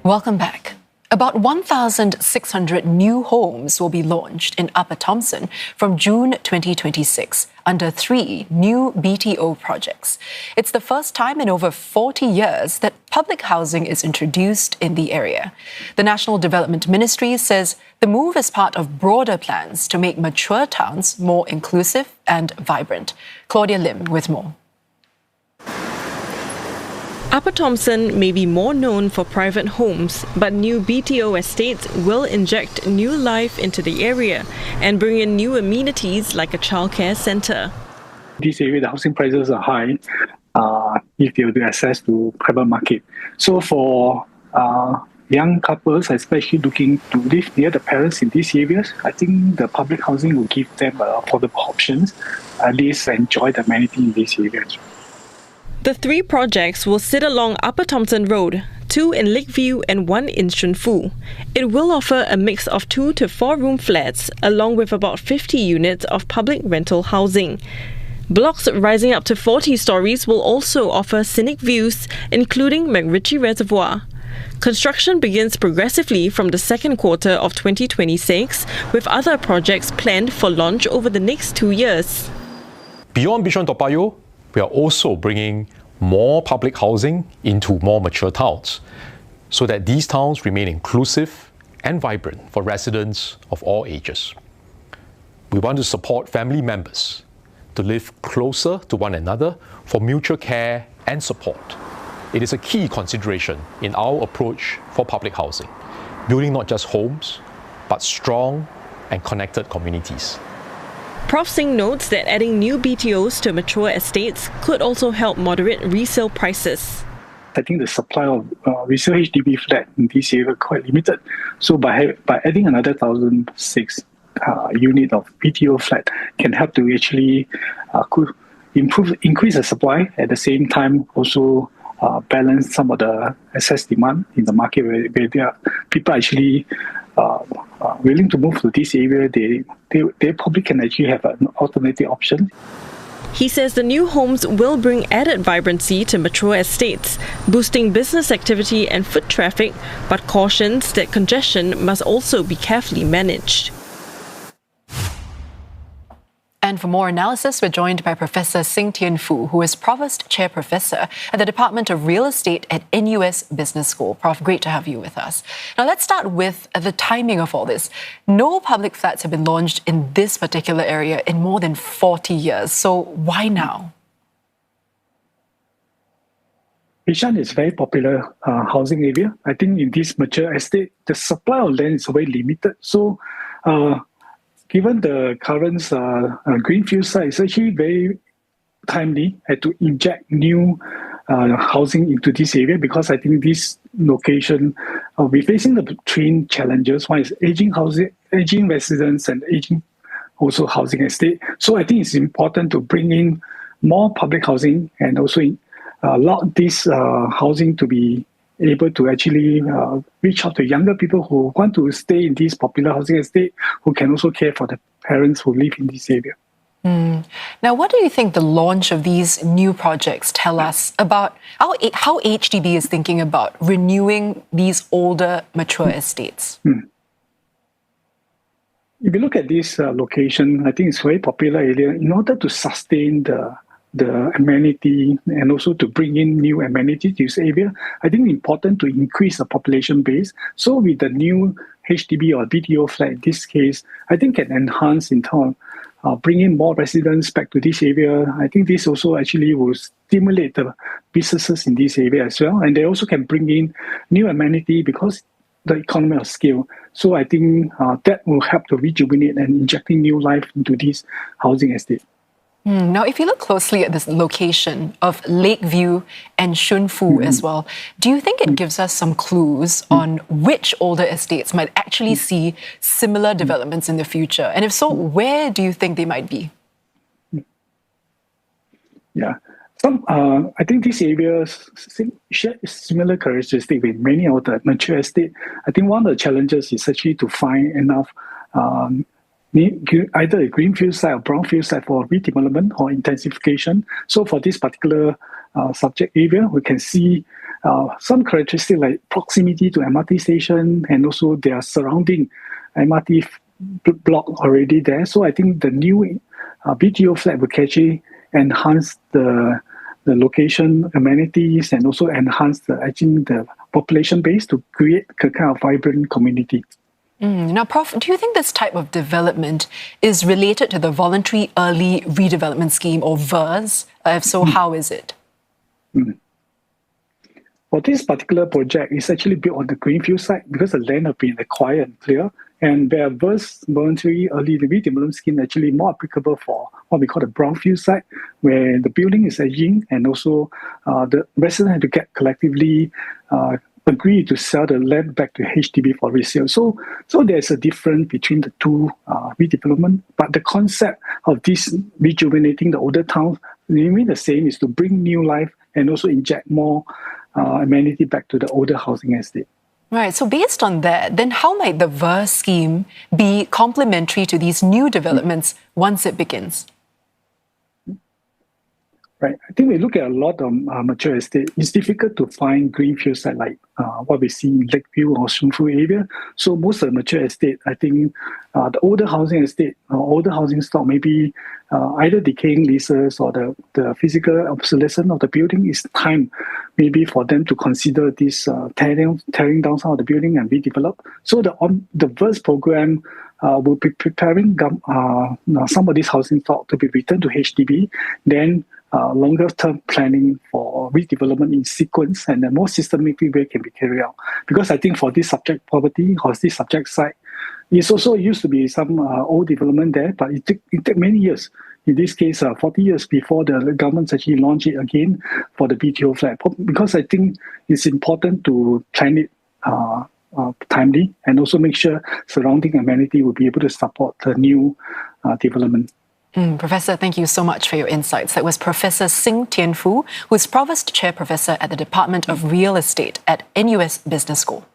Welcome back. About 1,600 new homes will be launched in Upper Thomson from June 2026 under 3 new BTO projects. It's the first time in over 40 years that public housing is introduced in the area. The National Development Ministry says the move is part of broader plans to make mature towns more inclusive and vibrant. Claudia Lim with more. Upper Thomson may be more known for private homes, but new BTO estates will inject new life into the area and bring in new amenities like a childcare centre. This area, the housing prices are high if they have access to private market. So for young couples, especially looking to live near the parents in these areas, I think the public housing will give them affordable options, at least enjoy the amenity in these areas. The 3 projects will sit along Upper Thomson Road, 2 in Lakeview and 1 in Shunfu. It will offer a mix of 2 to 4 room flats along with about 50 units of public rental housing. Blocks rising up to 40 stories will also offer scenic views, including McRitchie Reservoir. Construction begins progressively from the second quarter of 2026, with other projects planned for launch over the next 2 years. Beyond Bishan Toa Payoh, we are also bringing more public housing into more mature towns so that these towns remain inclusive and vibrant for residents of all ages. We want to support family members to live closer to one another for mutual care and support. It is a key consideration in our approach for public housing, building not just homes, but strong and connected communities. Prof Singh notes that adding new BTOs to mature estates could also help moderate resale prices. I think the supply of resale HDB flat in this area is quite limited. So by adding another 1,006 unit of BTO flat can help to actually increase the supply, at the same time also balance some of the excess demand in the market where people actually willing to move to this area. They probably can actually have an alternative option. He says the new homes will bring added vibrancy to mature estates, boosting business activity and foot traffic, but cautions that congestion must also be carefully managed. And for more analysis, we're joined by Professor Shunfu, who is Provost Chair Professor at the Department of Real Estate at NUS Business School. Prof, great to have you with us. Now, let's start with the timing of all this. No public flats have been launched in this particular area in more than 40 years. So why now? Bishan is a very popular housing area. I think in this mature estate, the supply of land is very limited. So, given the current greenfield site, it's actually very timely to inject new housing into this area, because I think this location we're facing the 3 challenges. One is aging residents and aging also housing estate. So I think it's important to bring in more public housing and also allow this housing to be able to actually reach out to younger people who want to stay in this popular housing estate, who can also care for the parents who live in this area. Now, what do you think the launch of these new projects tell us about how HDB is thinking about renewing these older, mature estates? If you look at this location, I think it's a very popular area. In order to sustain the amenity and also to bring in new amenities to this area, I think it's important to increase the population base. So with the new HDB or BTO flat in this case, I think can enhance in turn, bring in more residents back to this area. I think this also actually will stimulate the businesses in this area as well. And they also can bring in new amenity because the economy of scale. So I think that will help to rejuvenate and injecting new life into this housing estate. Now, if you look closely at this location of Lakeview and Shunfu as well, do you think it gives us some clues on which older estates might actually see similar developments in the future? And if so, where do you think they might be? Yeah. I think these areas share similar characteristics with many of the mature estates. I think one of the challenges is actually to find enough either a greenfield site or brownfield site for redevelopment or intensification. So for this particular subject area, we can see some characteristics like proximity to MRT station, and also their surrounding MRT block already there. So I think the new BTO flat will actually enhance the location amenities and also enhance the population base to create a kind of vibrant community. Now, Prof, do you think this type of development is related to the Voluntary Early Redevelopment Scheme, or VERS? If so, how is it? For this particular project, it's actually built on the greenfield site because the land has been acquired and clear. And where VERS, Voluntary Early Redevelopment Scheme, actually more applicable for what we call the brownfield site, where the building is aging and also the residents have to get collectively agree to sell the land back to HDB for resale. So there's a difference between the two redevelopment, but the concept of this rejuvenating the older towns remain the same, is to bring new life and also inject more amenity back to the older housing estate. Right, so based on that, then how might the VERS scheme be complementary to these new developments once it begins? Right. I think we look at a lot of mature estate. It's difficult to find greenfield site like what we see in Lakeview or Shunfu area. So most of the mature estate, I think the older housing estate or older housing stock, maybe either decaying leases or the physical obsolescence of the building, is time maybe for them to consider this tearing down some of the building and redevelop. So the VERS program will be preparing some of this housing stock to be returned to HDB, then longer term planning for redevelopment in sequence and a more systematic way can be carried out. Because I think for this subject property or this subject site, it's also used to be some old development there, but it took many years. In this case, 40 years before the government actually launched it again for the BTO flat. Because I think it's important to plan it timely and also make sure surrounding amenity will be able to support the new development. Professor, thank you so much for your insights. That was Professor Sing Tian Fu, who is Provost Chair Professor at the Department of Real Estate at NUS Business School.